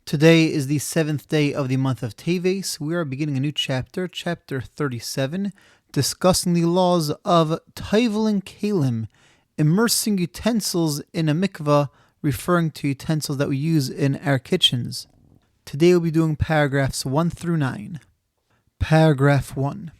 Today is the seventh day of the month of Teves. We are beginning a new chapter, chapter 37, discussing the laws of Tevel Kalim, immersing utensils in a mikvah, referring to utensils that we use in our kitchens. Today we'll be doing paragraphs 1 through 9. Paragraph 1.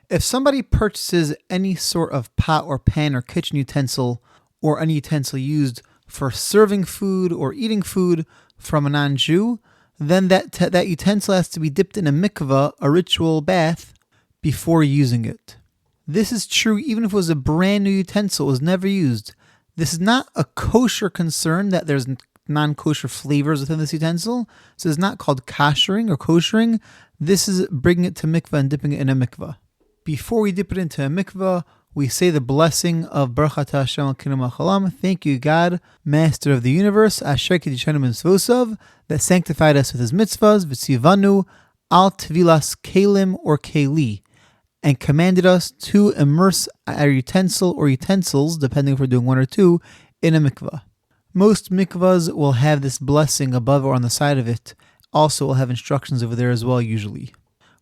If somebody purchases any sort of pot or pan or kitchen utensil, or any utensil used for serving food or eating food from a non-Jew, then that utensil has to be dipped in a mikvah, a ritual bath, before using it. This is true even if it was a brand new utensil, it was never used. This is not a kosher concern that there's non-kosher flavors within this utensil, so it's not called koshering or koshering. This is bringing it to mikvah and dipping it in a mikvah. Before we dip it into a mikvah, we say the blessing of Baruch Atah Hashem Elokeinu Melech Haolam. Thank you, God, Master of the Universe, Asher Kiddushanu Mitzvosav, that sanctified us with His mitzvahs, V'tzivanu al Tevilas Kalim or Keli, and commanded us to immerse our utensil or utensils, depending if we're doing one or two, in a mikvah. Most mikvahs will have this blessing above or on the side of it. Also, will have instructions over there as well, usually.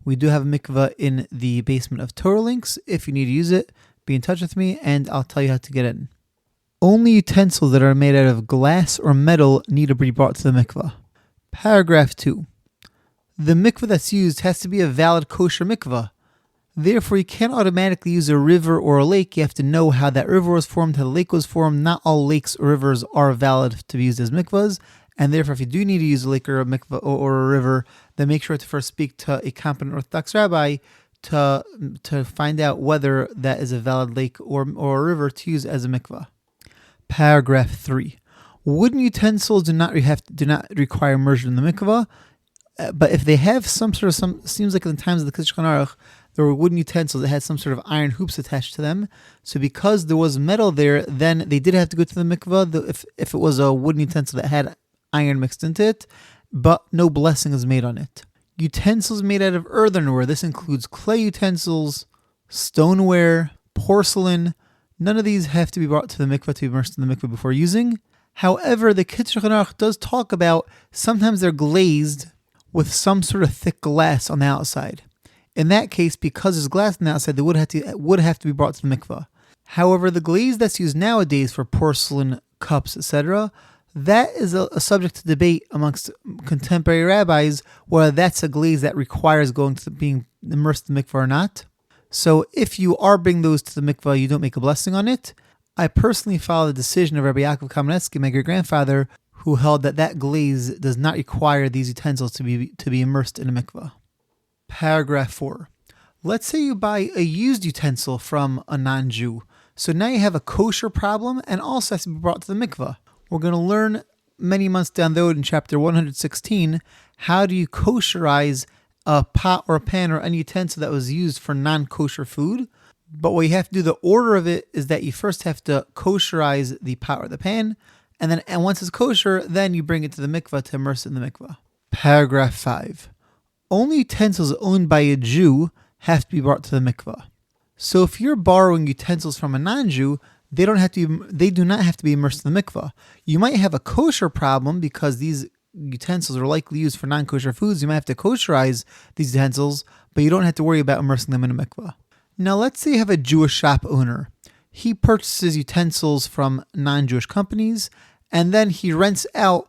We do have a mikvah in the basement of Torah Links. If you need to use it, be in touch with me and I'll tell you how to get in. Only utensils that are made out of glass or metal need to be brought to the mikvah. Paragraph 2. The mikvah that's used has to be a valid kosher mikvah. Therefore, you can't automatically use a river or a lake. You have to know how that river was formed, how the lake was formed. Not all lakes or rivers are valid to be used as mikvahs. And therefore, if you do need to use a lake or a mikvah or a river, then make sure to first speak to a competent Orthodox rabbi to find out whether that is a valid lake or a river to use as a mikvah. Paragraph 3. Wooden utensils do not require immersion in the mikvah, but if they have seems like in the times of the Shulchan Aruch, there were wooden utensils that had some sort of iron hoops attached to them. So because there was metal there, then they did have to go to the mikvah if it was a wooden utensil that had iron mixed into it, but no blessing is made on it. Utensils made out of earthenware. This includes clay utensils, stoneware, porcelain. None of these have to be brought to the mikvah to be immersed in the mikvah before using. However, the Shulchan Aruch does talk about sometimes they're glazed with some sort of thick glass on the outside. In that case, because there's glass on the outside, they would have to be brought to the mikvah. However, the glaze that's used nowadays for porcelain cups, etc., that is a subject to debate amongst contemporary rabbis, whether that's a glaze that requires being immersed in the mikvah or not. So if you are bringing those to the mikvah, you don't make a blessing on it. I personally follow the decision of Rabbi Yaakov Kamenetsky, my great-grandfather, who held that glaze does not require these utensils to be immersed in a mikvah. Paragraph 4. Let's say you buy a used utensil from a non-Jew. So now you have a kosher problem and also has to be brought to the mikvah. We're going to learn many months down the road in chapter 116, how do you kosherize a pot or a pan or any utensil that was used for non-kosher food. But what you have to do, the order of it is that you first have to kosherize the pot or the pan, and once it's kosher, then you bring it to the mikvah to immerse it in the mikvah. Paragraph 5. Only utensils owned by a Jew have to be brought to the mikvah. So if you're borrowing utensils from a non-Jew, they do not have to be immersed in the mikvah. You might have a kosher problem because these utensils are likely used for non-kosher foods. You might have to kosherize these utensils, but you don't have to worry about immersing them in a mikvah. Now let's say you have a Jewish shop owner. He purchases utensils from non-Jewish companies, and then he rents out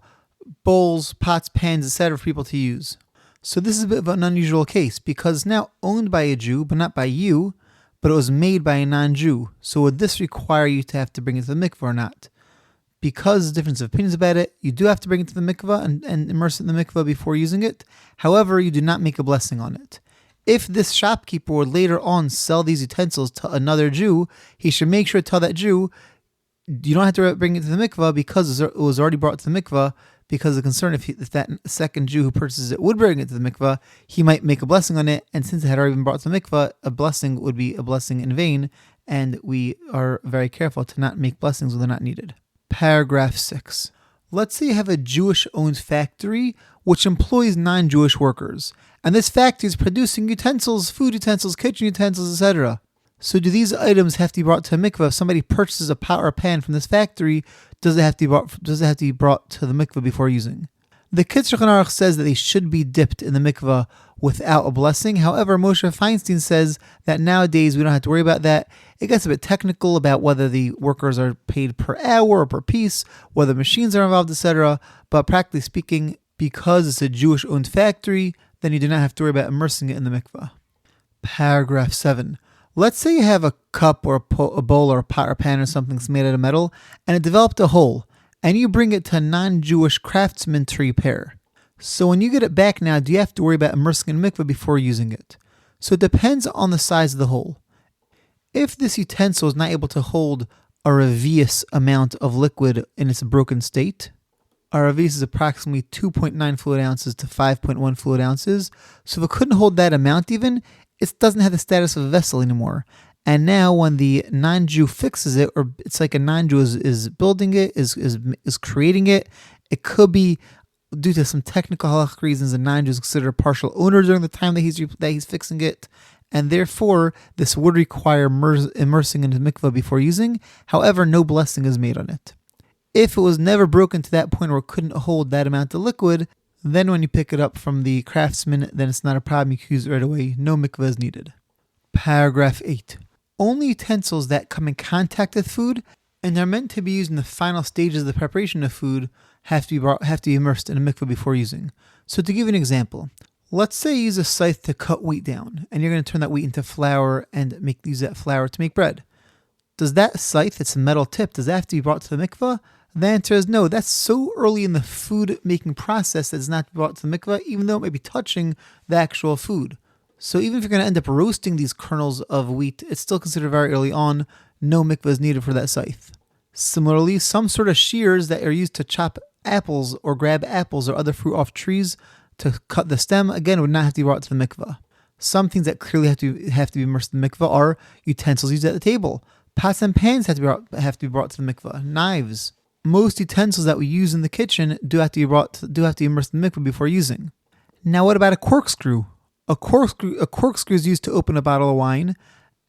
bowls, pots, pans, etc. for people to use. So this is a bit of an unusual case because it's now owned by a Jew, but not by you, but it was made by a non-Jew. So would this require you to have to bring it to the mikvah or not? Because there's difference of opinions about it, you do have to bring it to the mikvah and immerse it in the mikvah before using it. However, you do not make a blessing on it. If this shopkeeper would later on sell these utensils to another Jew, he should make sure to tell that Jew, you don't have to bring it to the mikvah because it was already brought to the mikvah, because the concern if that second Jew who purchases it would bring it to the mikvah, he might make a blessing on it, and since it had already been brought to the mikvah, a blessing would be a blessing in vain, and we are very careful to not make blessings when they're not needed. Paragraph 6. Let's say you have a Jewish-owned factory which employs non-Jewish workers, and this factory is producing utensils, food utensils, kitchen utensils, etc. So do these items have to be brought to a mikvah? If somebody purchases a pot or a pan from this factory, does it have to be brought to the mikvah before using? The Kitzur Aruch says that they should be dipped in the mikvah without a blessing. However, Moshe Feinstein says that nowadays we don't have to worry about that. It gets a bit technical about whether the workers are paid per hour or per piece, whether machines are involved, etc. But practically speaking, because it's a Jewish-owned factory, then you do not have to worry about immersing it in the mikvah. Paragraph 7. Let's say you have a cup or a bowl or a pot or pan or something that's made out of metal, and it developed a hole, and you bring it to a non-Jewish craftsman to repair. So when you get it back now, do you have to worry about immersing in mikvah before using it? So it depends on the size of the hole. If this utensil is not able to hold a revius amount of liquid in its broken state, a revius is approximately 2.9 fluid ounces to 5.1 fluid ounces, so if it couldn't hold that amount even, it doesn't have the status of a vessel anymore. And now when the non-Jew fixes it, or it's like a non-Jew is building it, is creating it, it could be due to some technical halachic reasons, a non-Jew is considered a partial owner during the time that he's fixing it, and therefore this would require immersing into mikvah before using. However, no blessing is made on it. If it was never broken to that point where it couldn't hold that amount of liquid, then when you pick it up from the craftsman, then it's not a problem, you can use it right away, no mikvah is needed. Paragraph 8. Only utensils that come in contact with food and are meant to be used in the final stages of the preparation of food have to be immersed in a mikvah before using. So to give you an example, let's say you use a scythe to cut wheat down, and you're going to turn that wheat into flour and use that flour to make bread. Does that scythe, it's a metal tip, does that have to be brought to the mikvah? The answer is no. That's so early in the food making process that it's not brought to the mikvah, even though it may be touching the actual food. So even if you're going to end up roasting these kernels of wheat, it's still considered very early on. No mikvah is needed for that scythe. Similarly, some sort of shears that are used to chop apples or grab apples or other fruit off trees to cut the stem, again, would not have to be brought to the mikvah. Some things that clearly have to be immersed in the mikvah are utensils used at the table. Pots and pans have to be brought to the mikvah. Knives. Most utensils that we use in the kitchen do have to be immersed in the mikvah before using. Now, what about a corkscrew? A corkscrew is used to open a bottle of wine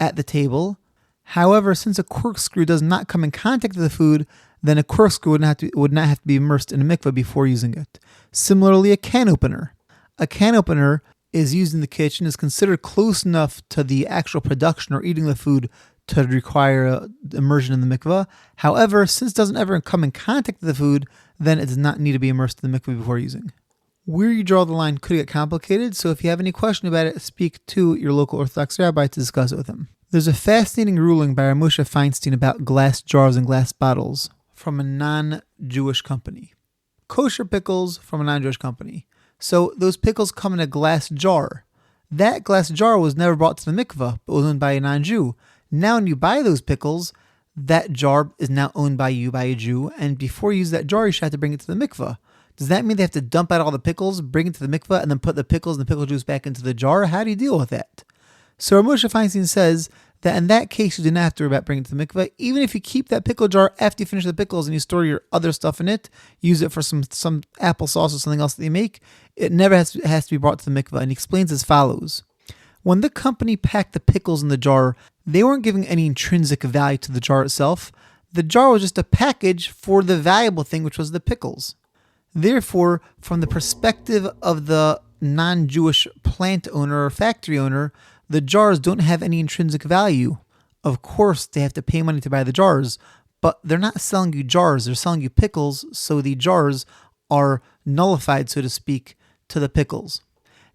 at the table. However, since a corkscrew does not come in contact with the food, then a corkscrew would not have to be immersed in a mikvah before using it. Similarly, a can opener. A can opener is used in the kitchen, is considered close enough to the actual production or eating the food to require immersion in the mikvah. However, since it doesn't ever come in contact with the food, then it does not need to be immersed in the mikvah before using. Where you draw the line could get complicated, so if you have any question about it, speak to your local Orthodox rabbi to discuss it with him. There's a fascinating ruling by Moshe Feinstein about glass jars and glass bottles from a non-Jewish company. Kosher pickles from a non-Jewish company. So those pickles come in a glass jar. That glass jar was never brought to the mikvah, but was owned by a non-Jew. Now when you buy those pickles, that jar is now owned by you, by a Jew, and before you use that jar, you should have to bring it to the mikvah. Does that mean they have to dump out all the pickles, bring it to the mikvah, and then put the pickles and the pickle juice back into the jar? How do you deal with that? So Moshe Feinstein says that in that case, you do not have to worry about bringing it to the mikvah. Even if you keep that pickle jar after you finish the pickles and you store your other stuff in it, use it for some applesauce or something else that you make, it never has to be brought to the mikvah. And he explains as follows. When the company packed the pickles in the jar, they weren't giving any intrinsic value to the jar itself. The jar was just a package for the valuable thing, which was the pickles. Therefore, from the perspective of the non-Jewish plant owner or factory owner, the jars don't have any intrinsic value. Of course, they have to pay money to buy the jars, but they're not selling you jars, they're selling you pickles, so the jars are nullified, so to speak, to the pickles.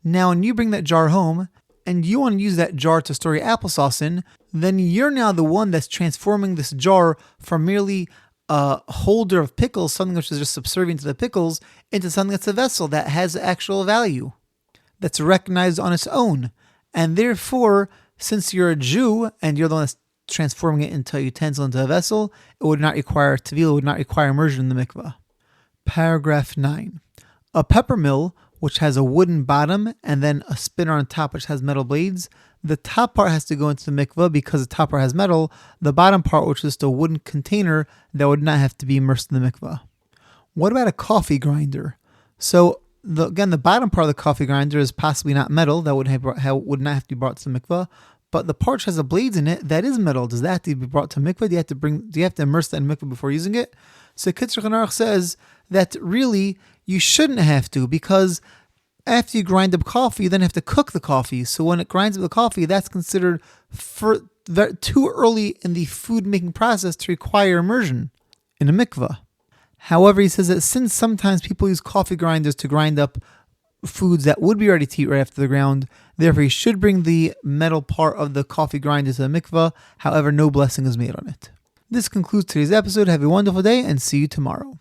Now, when you bring that jar home, and you want to use that jar to store your applesauce in, then you're now the one that's transforming this jar from merely a holder of pickles, something which is just subservient to the pickles, into something that's a vessel that has actual value, that's recognized on its own. And therefore, since you're a Jew and you're the one that's transforming it into a utensil, into a vessel, it would not require tevilah, it would not require immersion in the mikvah. Paragraph 9. A pepper mill, which has a wooden bottom and then a spinner on top which has metal blades, the top part has to go into the mikvah because the top part has metal. The bottom part, which is just a wooden container, that would not have to be immersed in the mikvah. What about a coffee grinder? So the bottom part of the coffee grinder is possibly not metal. That would not have to be brought to the mikvah. But the part which has the blades in it, that is metal. Does that have to be brought to mikvah? Do you have to immerse that in mikvah before using it? So Kitzur Aruch says that really You shouldn't have to, because after you grind up coffee, you then have to cook the coffee. So when it grinds up the coffee, that's considered too early in the food making process to require immersion in a mikvah. However, he says that since sometimes people use coffee grinders to grind up foods that would be ready to eat right after the ground, therefore he should bring the metal part of the coffee grinder to the mikvah. However, no blessing is made on it. This concludes today's episode. Have a wonderful day and see you tomorrow.